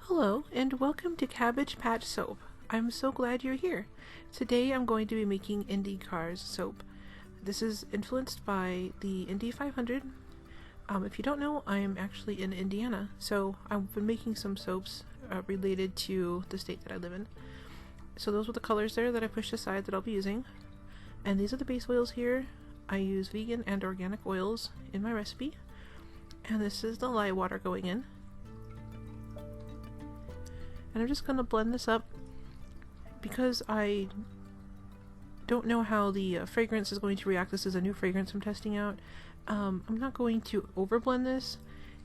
Hello and welcome to Cabbage Patch Soap. I'm so glad you're here. Today I'm going to be making Indy Cars soap. This is influenced by the Indy 500. If you don't know, I'm actually in Indiana, so I've been making some soaps related to the state that I live in. So those were the colors there that I pushed aside that I'll be using. And these are the base oils here. I use vegan and organic oils in my recipe. And this is the lye water going in. And I'm just going to blend this up because I don't know how the fragrance is going to react. This is a new fragrance I'm testing out. I'm not going to overblend this,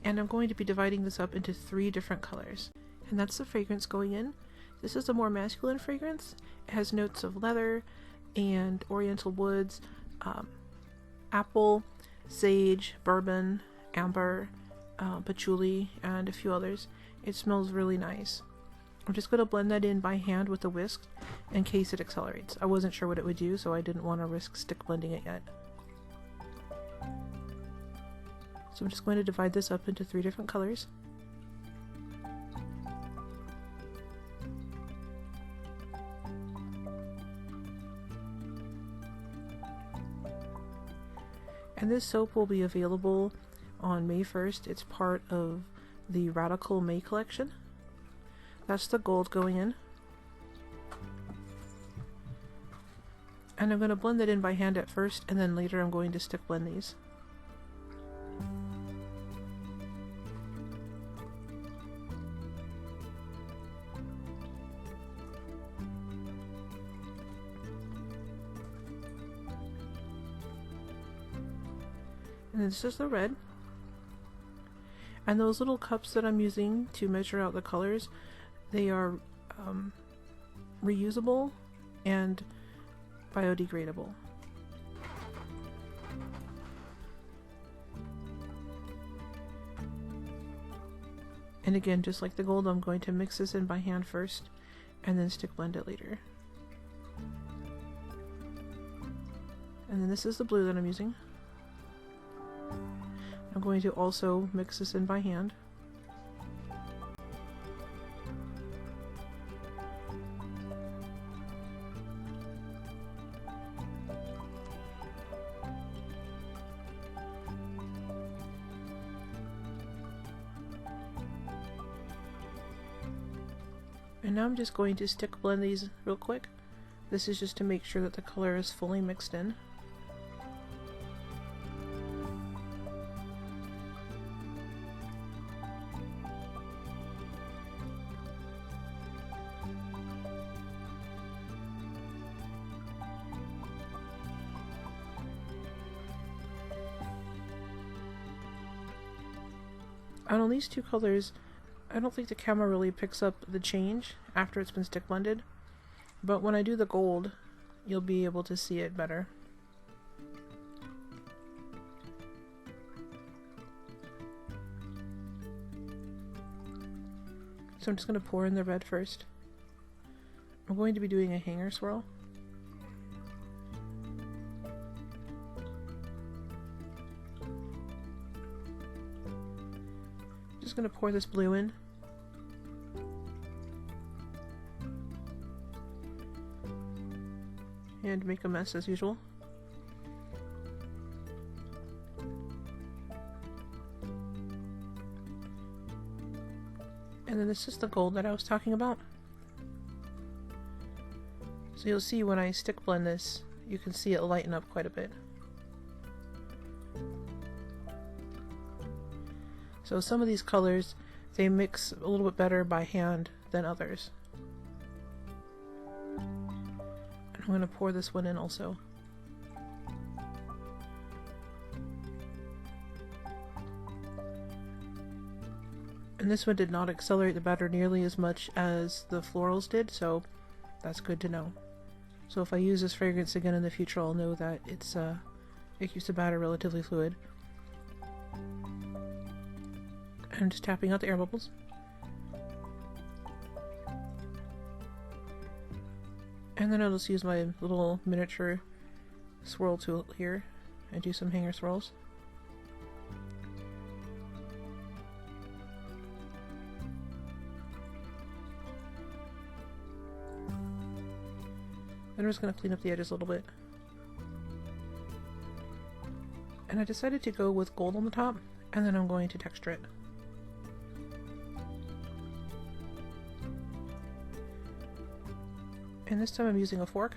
and I'm going to be dividing this up into 3 different colors. And that's the fragrance going in. This is a more masculine fragrance. It has notes of leather and oriental woods, apple, sage, bourbon, amber, patchouli, and a few others. It smells really nice. I'm just going to blend that in by hand with a whisk in case it accelerates. I wasn't sure what it would do, so I didn't want to risk stick blending it yet. So I'm just going to divide this up into 3 different colors. And this soap will be available on May 1st. It's part of the Radical May collection. That's the gold going in. And I'm going to blend it in by hand at first, and then later I'm going to stick blend these. And this is the red. And those little cups that I'm using to measure out the colors, they are reusable and biodegradable. And again, just like the gold, I'm going to mix this in by hand first and then stick blend it later. And then this is the blue that I'm using. I'm going to also mix this in by hand. And now I'm just going to stick blend these real quick. This is just to make sure that the color is fully mixed in. And on these 2 colors, I don't think the camera really picks up the change after it's been stick blended, but when I do the gold, you'll be able to see it better. So I'm just going to pour in the red first. I'm going to be doing a hanger swirl. Just going to pour this blue in. And make a mess as usual. And then this is the gold that I was talking about. So you'll see when I stick blend this, you can see it lighten up quite a bit. So some of these colors, they mix a little bit better by hand than others. And I'm going to pour this one in also. And this one did not accelerate the batter nearly as much as the florals did, so that's good to know. So if I use this fragrance again in the future, I'll know that it keeps the batter relatively fluid. I'm just tapping out the air bubbles. And then I'll just use my little miniature swirl tool here and do some hanger swirls. I'm just going to clean up the edges a little bit. And I decided to go with gold on the top, and then I'm going to texture it. And this time I'm using a fork.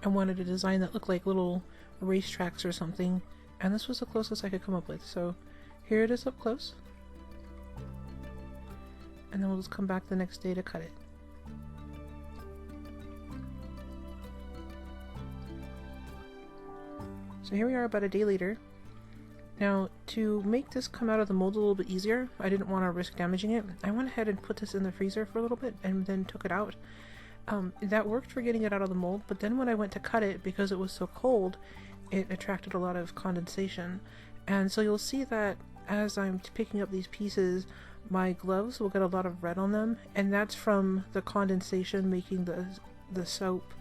I wanted a design that looked like little racetracks or something, and this was the closest I could come up with. So here it is up close. And then we'll just come back the next day to cut it. So here we are about a day later. Now, to make this come out of the mold a little bit easier, I didn't want to risk damaging it. I went ahead and put this in the freezer for a little bit and then took it out. That worked for getting it out of the mold, but then when I went to cut it, because it was so cold, it attracted a lot of condensation. And so you'll see that as I'm picking up these pieces, my gloves will get a lot of red on them, and that's from the condensation making the soap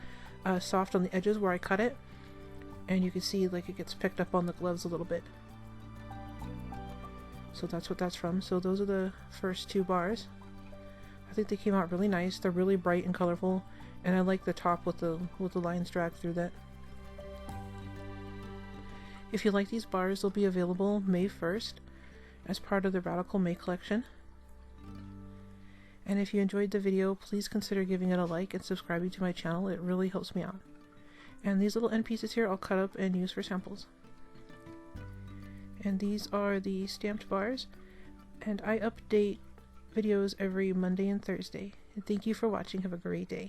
soft on the edges where I cut it. And you can see like it gets picked up on the gloves a little bit. So that's what that's from. So those are the first two bars. I think they came out really nice. They're really bright and colorful, and I like the top with the lines dragged through that. If you like these bars, they'll be available May 1st as part of the Radical May collection. And if you enjoyed the video, please consider giving it a like and subscribing to my channel. It really helps me out. And these little end pieces here I'll cut up and use for samples. And these are the stamped bars, and I update videos every Monday and Thursday. And thank you for watching. Have a great day.